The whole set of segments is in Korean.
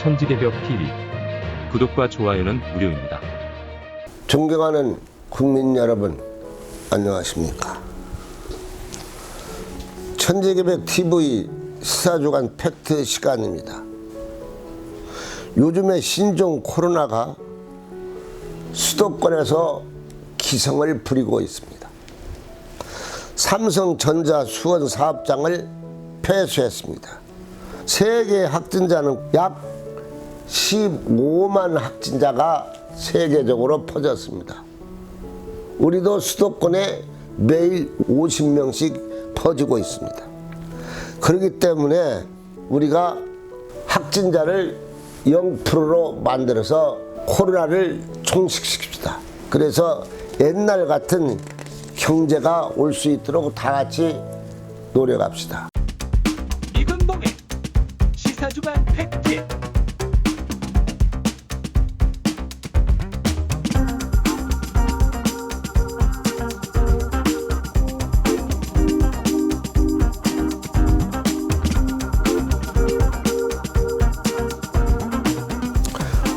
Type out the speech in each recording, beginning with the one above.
천지개벽 TV. 구독과 좋아요는 무료입니다. 존경하는 국민 여러분, 안녕하십니까? 천지개벽 TV 시사주간 팩트 시간입니다. 요즘에 신종 코로나가 수도권에서 기승을 부리고 있습니다. 삼성전자 수원 사업장을 폐쇄했습니다. 세계 확진자는 약 15만 확진자가 세계적으로 퍼졌습니다. 우리도 수도권에 매일 50명씩 퍼지고 있습니다. 그렇기 때문에 우리가 확진자를 0%로 만들어서 코로나를 종식시킵시다. 그래서 옛날 같은 경제가 올 수 있도록 다 같이 노력합시다. 이근봉의 시사주간 팩트.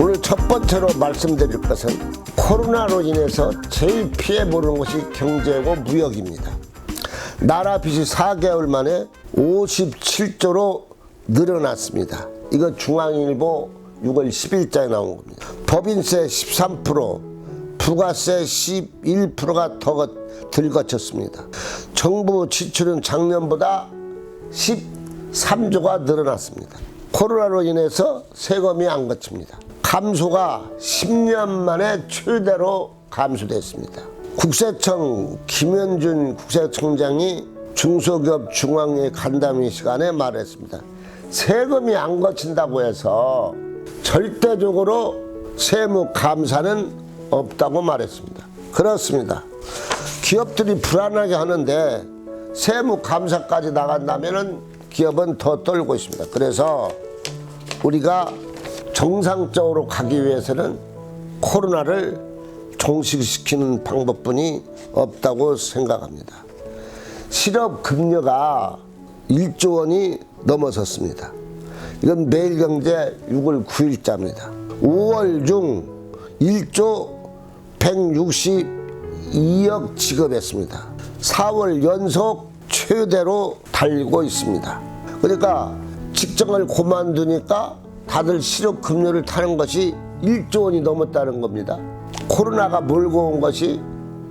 오늘 첫 번째로 말씀드릴 것은 코로나로 인해서 제일 피해보는 것이 경제고 무역입니다. 나라 빚이 4개월 만에 57조로 늘어났습니다. 이거 중앙일보 6월 10일자에 나온 겁니다. 법인세 13%, 부가세 11%가 더 들거쳤습니다. 정부 지출은 작년보다 13조가 늘어났습니다. 코로나로 인해서 세금이 안 거칩니다. 감소가 10년 만에 최대로 감소됐습니다. 국세청 김현준 국세청장이 중소기업 중앙회 간담회 시간에 말했습니다. 세금이 안 거친다고 해서 절대적으로 세무 감사는 없다고 말했습니다. 그렇습니다. 기업들이 불안하게 하는데 세무 감사까지 나간다면 기업은 더 떨고 있습니다. 그래서 우리가 정상적으로 가기 위해서는 코로나를 종식시키는 방법뿐이 없다고 생각합니다. 실업급여가 1조 원이 넘어섰습니다. 이건 매일경제 6월 9일자입니다. 5월 중 1조 162억 지급했습니다. 4월 연속 최대로 달리고 있습니다. 그러니까 직장을 그만두니까 다들 실업급여를 타는 것이 1조 원이 넘었다는 겁니다. 코로나가 몰고 온 것이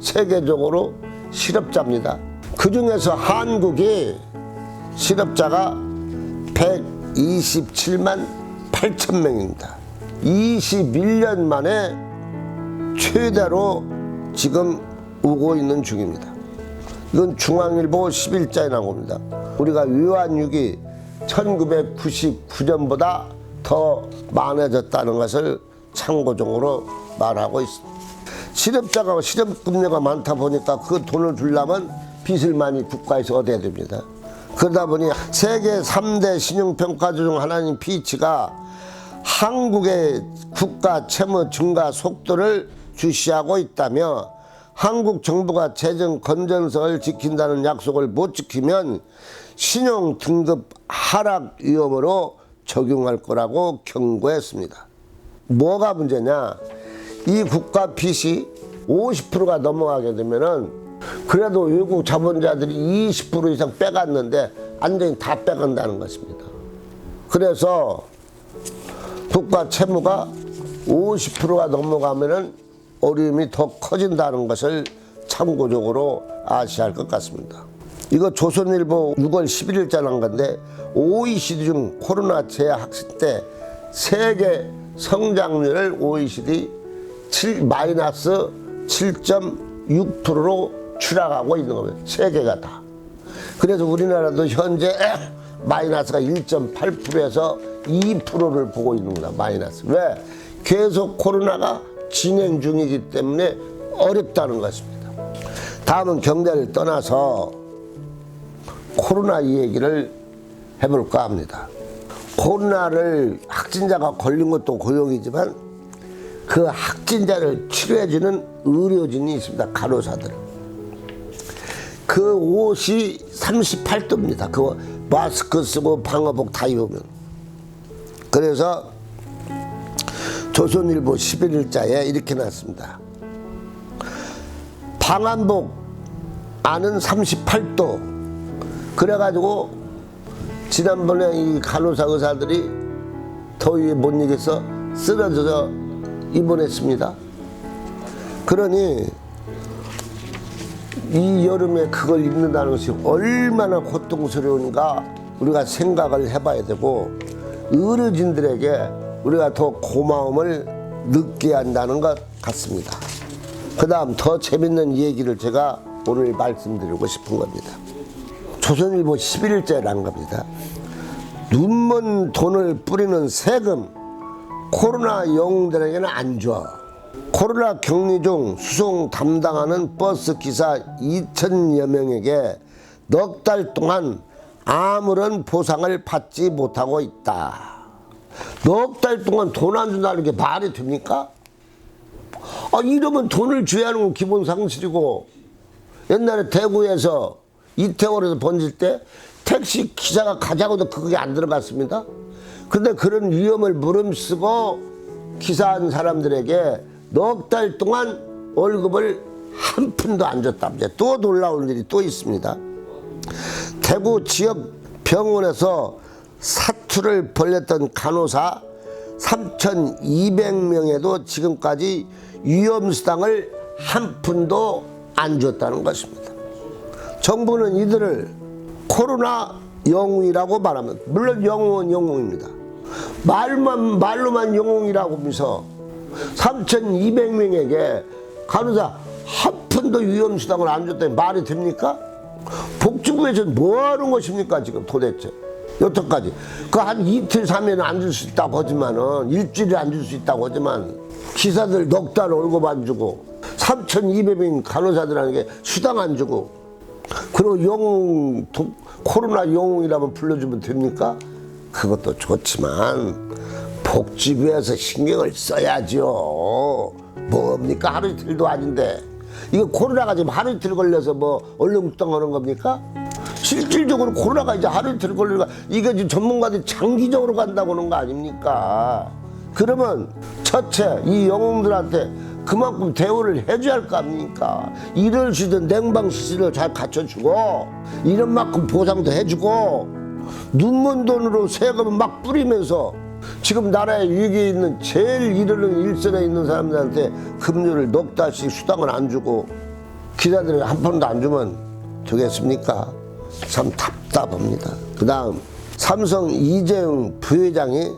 세계적으로 실업자입니다. 그 중에서 한국이 실업자가 127만 8천 명입니다. 21년 만에 최대로 지금 오고 있는 중입니다. 이건 중앙일보 10일자에 나온 겁니다. 우리가 위안육이 1999년보다 더 많아졌다는 것을 참고적으로 말하고 있습니다. 실업자가 실업급여가 많다 보니까 그 돈을 주려면 빚을 많이 국가에서 얻어야 됩니다. 그러다 보니 세계 3대 신용평가주 중 하나인 피치가 한국의 국가 채무 증가 속도를 주시하고 있다며 한국 정부가 재정 건전성을 지킨다는 약속을 못 지키면 신용 등급 하락 위험으로 적용할 거라고 경고했습니다. 뭐가 문제냐? 이 국가 빚이 50%가 넘어가게 되면은 그래도 외국 자본자들이 20% 이상 빼갔는데 완전히 다 빼간다는 것입니다. 그래서 국가 채무가 50%가 넘어가면은 어려움이 더 커진다는 것을 참고적으로 아셔야 할 것 같습니다. 이거 조선일보 6월 11일자 난 건데 OECD 중 코로나 재확산 때 세계 성장률을 OECD 마이너스 7.6%로 추락하고 있는 겁니다. 세계가 다. 그래서 우리나라도 현재 마이너스가 1.8%에서 2%를 보고 있는 거다. 마이너스. 왜? 계속 코로나가 진행 중이기 때문에 어렵다는 것입니다. 다음은 경제를 떠나서 코로나 얘기를 해볼까 합니다. 코로나를 확진자가 걸린 것도 고용이지만 그 확진자를 치료해주는 의료진이 있습니다. 간호사들. 그 옷이 38도입니다. 그 마스크 쓰고 방호복 다 입으면. 그래서 조선일보 11일자에 이렇게 났습니다. 방한복 안은 38도. 그래가지고 지난번에 이 간호사 의사들이 더위에 못 이겨서 쓰러져서 입원했습니다. 그러니 이 여름에 그걸 입는다는 것이 얼마나 고통스러운가 우리가 생각을 해봐야 되고, 의료진들에게 우리가 더 고마움을 느껴야 한다는 것 같습니다. 그 다음 더 재밌는 얘기를 제가 오늘 말씀드리고 싶은 겁니다. 조선일보 11일째라는 겁니다. 눈먼 돈을 뿌리는 세금, 코로나 영웅들에게는 안 줘. 코로나 격리 중 수송 담당하는 버스 기사 2,000여 명에게 넉 달 동안 아무런 보상을 받지 못하고 있다. 넉 달 동안 돈 안 준다는 게 말이 됩니까? 이러면 돈을 줘야 하는 건 기본 상식이고, 옛날에 대구에서 이태원에서 번질 때 택시 기사가 가자고도 그게 안 들어갔습니다. 근데 그런 위험을 무릅쓰고 기사한 사람들에게 넉 달 동안 월급을 한 푼도 안 줬답니다. 또 놀라운 일이 또 있습니다. 대구 지역 병원에서 사투를 벌였던 간호사 3,200명에도 지금까지 위험수당을 한 푼도 안 줬다는 것입니다. 정부는 이들을 코로나 영웅이라고 말합니다. 물론 영웅은 영웅입니다. 말로만 영웅이라고 하면서 3,200명에게 간호사 한 푼도 위험수당을 안 줬다니 말이 됩니까? 복지부에서는 뭐 하는 것입니까 지금 도대체 여태까지? 그 한 이틀 3일은 안 줄 수 있다고 하지만은, 일주일에 안 줄 수 있다고 하지만, 기사들 넉 달 월급 안 주고 3,200명 간호사들에게 수당 안 주고, 그리고 영웅, 코로나 영웅이라면 불러주면 됩니까? 그것도 좋지만 복지부에서 신경을 써야죠. 뭡니까? 하루 이틀도 아닌데. 이거 코로나가 지금 하루 이틀 걸려서 뭐 얼렁뚱하는 겁니까? 실질적으로 코로나가 이제 하루 이틀 걸리니까 이게 지금 전문가들이 장기적으로 간다고 하는 거 아닙니까? 그러면 첫째, 이 영웅들한테 그만큼 대우를 해줘야 할 거 아닙니까? 일을 쉬든 냉방수시를 잘 갖춰주고, 이런 만큼 보상도 해주고, 눈먼 돈으로 세금을 막 뿌리면서 지금 나라에 위기에 있는 제일 이르는 일선에 있는 사람들한테 급료를 넉 달씩 수당을 안 주고 기자들에게 한 푼도 안 주면 되겠습니까? 참 답답합니다. 그 다음 삼성 이재용 부회장이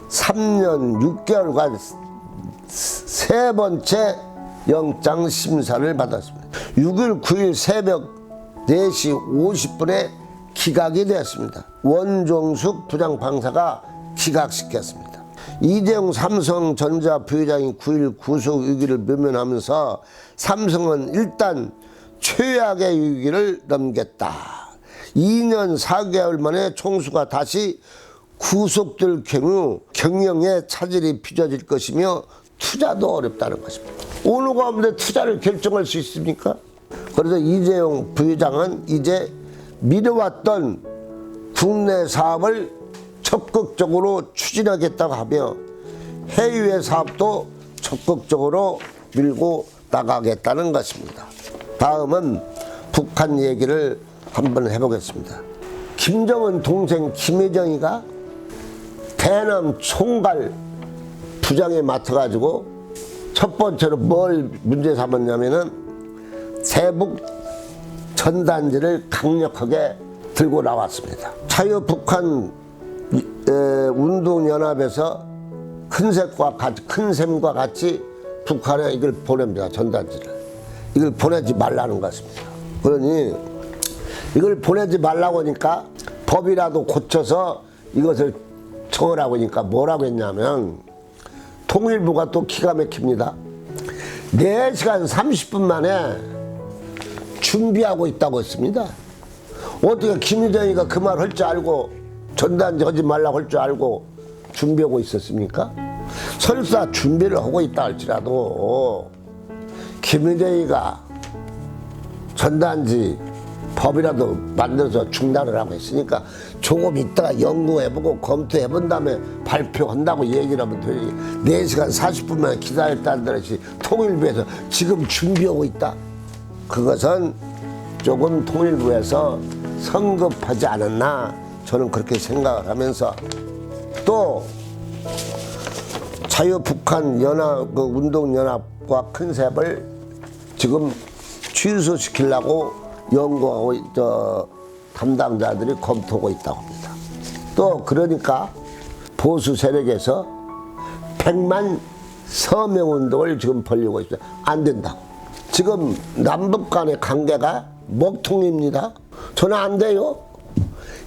3년 6개월간 세 번째 영장 심사를 받았습니다. 6일 9일 새벽 4시 50분에 기각이 되었습니다. 원종숙 부장판사가 기각시켰습니다. 이재용 삼성전자 부회장이 9일 구속 유기를 면면하면서 삼성은 일단 최악의 위기를 넘겼다. 2년 4개월 만에 총수가 다시 구속될 경우 경영에 차질이 빚어질 것이며 투자도 어렵다는 것입니다. 어느 가운데 투자를 결정할 수 있습니까? 그래서 이재용 부회장은 이제 미뤄왔던 국내 사업을 적극적으로 추진하겠다고 하며 해외 사업도 적극적으로 밀고 나가겠다는 것입니다. 다음은 북한 얘기를 한번 해보겠습니다. 김정은 동생 김여정이가 대남 총괄 부장에 맡아가지고 첫 번째로 뭘 문제 삼았냐면은 대북 전단지를 강력하게 들고 나왔습니다. 자유북한 운동연합에서 큰 셈과 같이 북한에 이걸 보냅니다. 전단지를. 이걸 보내지 말라는 것입니다. 그러니 이걸 보내지 말라고 하니까 법이라도 고쳐서 이것을 청하라고 하니까 뭐라고 했냐면, 통일부가 또 기가 막힙니다. 4시간 30분 만에 준비하고 있다고 했습니다. 어떻게 김여정이가 그 말 할 줄 알고 전단지 하지 말라고 할 줄 알고 준비하고 있었습니까? 설사 준비를 하고 있다 할지라도 김여정이가 전단지 법이라도 만들어서 중단을 하고 있으니까 조금 있다가 연구해보고 검토해본 다음에 발표한다고 얘기를 하면 되지. 4시간 40분만 기다렸다는 듯이 통일부에서 지금 준비하고 있다. 그것은 조금 통일부에서 성급하지 않았나 저는 그렇게 생각을 하면서, 또 자유북한 연합, 운동연합과 컨셉을 지금 취소시키려고 연구하고 담당자들이 검토하고 있다고 합니다. 또 그러니까 보수 세력에서 100만 서명운동을 지금 벌이고 있어요. 안 된다고. 지금 남북 간의 관계가 먹통입니다. 저는 안 돼요.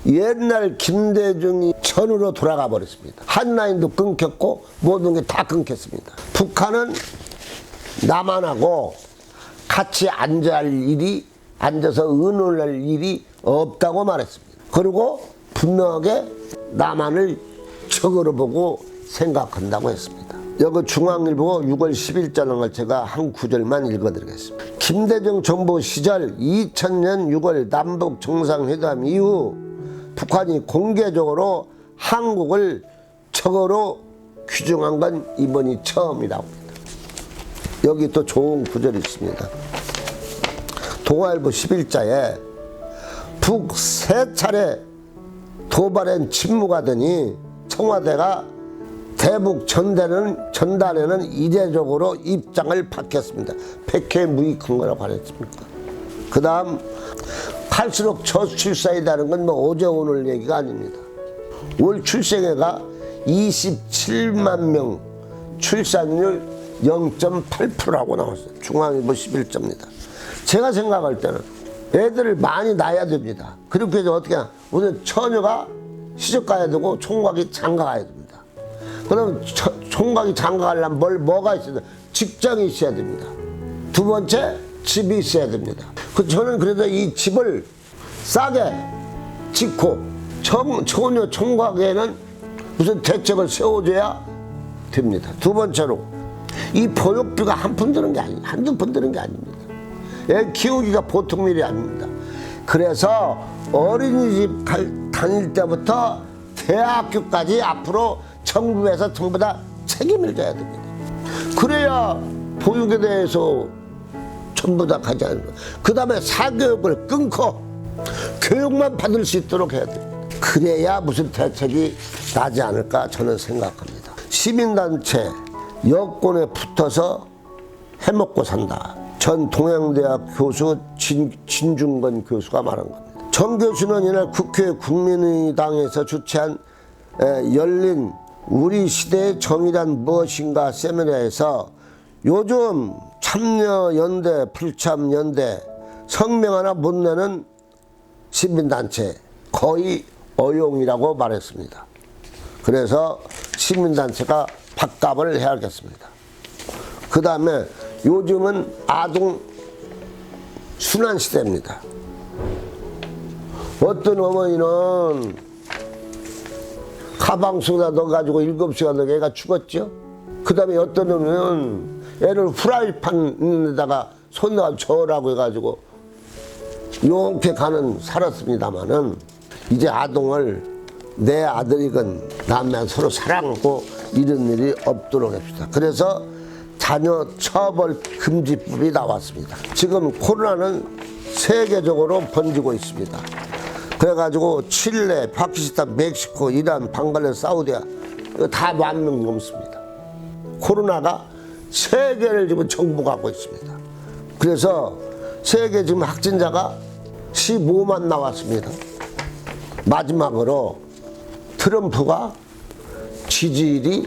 옛날 김대중이 전으로 돌아가 버렸습니다. 한라인도 끊겼고 모든 게 다 끊겼습니다. 북한은 남한하고 같이 앉아서 의논할 일이 없다고 말했습니다. 그리고 분명하게 남한을 적으로 보고 생각한다고 했습니다. 여기 중앙일보 6월 10일자는 걸 제가 한 구절만 읽어드리겠습니다. 김대중 정부 시절 2000년 6월 남북 정상회담 이후 북한이 공개적으로 한국을 적으로 규정한 건 이번이 처음이라고 합니다. 여기 또 좋은 구절이 있습니다. 동아일보 11자에 북 3차례 도발엔 침묵하더니 청와대가 대북 전단에는 이례적으로 입장을 밝혔습니다. 백해무익한 거라고 하랬습니까? 그 다음 갈수록 저출산이라는 건 뭐 어제 오늘 얘기가 아닙니다. 올 출생애가 27만 명, 출산율 0.8%라고 나왔어요. 중앙일보 11자입니다. 제가 생각할 때는 애들을 많이 낳아야 됩니다. 그렇게 해서 어떻게 하냐, 우선 처녀가 시집 가야 되고 총각이 장가 가야 됩니다. 그럼 총각이 장가 가려면 뭐가 있어야 돼? 직장이 있어야 됩니다. 두 번째, 집이 있어야 됩니다. 저는 그래도 이 집을 싸게 짓고 처녀 총각에는 무슨 대책을 세워줘야 됩니다. 두 번째로, 이 보육비가 한두 푼 드는 게 아닙니다. 애 키우기가 보통 일이 아닙니다. 그래서 어린이집 다닐 때부터 대학교까지 앞으로 정부에서 전부 다 책임을 져야 됩니다. 그래야 보육에 대해서 전부 다 가지 않습니다. 그 다음에 사교육을 끊고 교육만 받을 수 있도록 해야 됩니다. 그래야 무슨 대책이 나지 않을까 저는 생각합니다. 시민단체 여권에 붙어서 해먹고 산다. 전 동양대학 교수 진중건 교수가 말한 겁니다. 정 교수는 이날 국회 국민의당에서 주최한 열린 우리 시대의 정의란 무엇인가 세미나에서 요즘 참여연대, 불참연대 성명 하나 못 내는 시민단체 거의 어용이라고 말했습니다. 그래서 시민단체가 밥값을 해야겠습니다. 그 다음에 요즘은 아동 순환 시대입니다. 어떤 어머니는 가방 속에다 넣어가지고 7시간 넘게 애가 죽었죠. 그 다음에 어떤 놈은 애를 후라이팬 있는데다가 손 저으라고 해가지고 이렇게 살았습니다마는 이제 아동을 내 아들이건 남매 서로 사랑하고 이런 일이 없도록 합시다. 그래서 자녀 처벌 금지법이 나왔습니다. 지금 코로나는 세계적으로 번지고 있습니다. 그래가지고 칠레, 파키스탄, 멕시코, 이란, 방글라데시, 사우디아 이거 다 10,000명 넘습니다. 코로나가 세계를 지금 정복하고 있습니다. 그래서 세계 지금 확진자가 15만 나왔습니다. 마지막으로 트럼프가 지지율이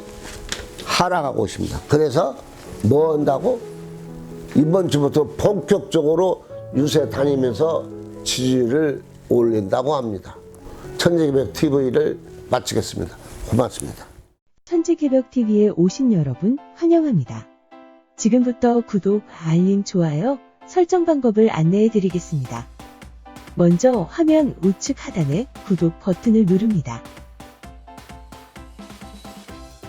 하락하고 있습니다. 그래서 뭐 한다고? 이번 주부터 본격적으로 유세 다니면서 지지율을 올린다고 합니다. 천지개벽TV를 마치겠습니다. 고맙습니다. 천지개벽TV에 오신 여러분 환영합니다. 지금부터 구독, 알림, 좋아요, 설정 방법을 안내해 드리겠습니다. 먼저 화면 우측 하단에 구독 버튼을 누릅니다.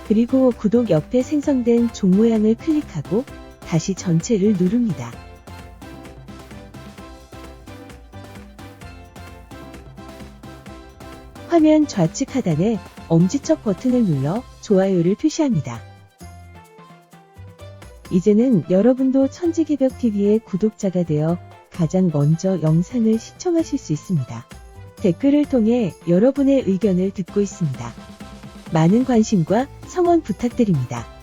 그리고 구독 옆에 생성된 종 모양을 클릭하고 다시 전체를 누릅니다. 화면 좌측 하단에 엄지척 버튼을 눌러 좋아요를 표시합니다. 이제는 여러분도 천지개벽TV의 구독자가 되어 가장 먼저 영상을 시청하실 수 있습니다. 댓글을 통해 여러분의 의견을 듣고 있습니다. 많은 관심과 성원 부탁드립니다.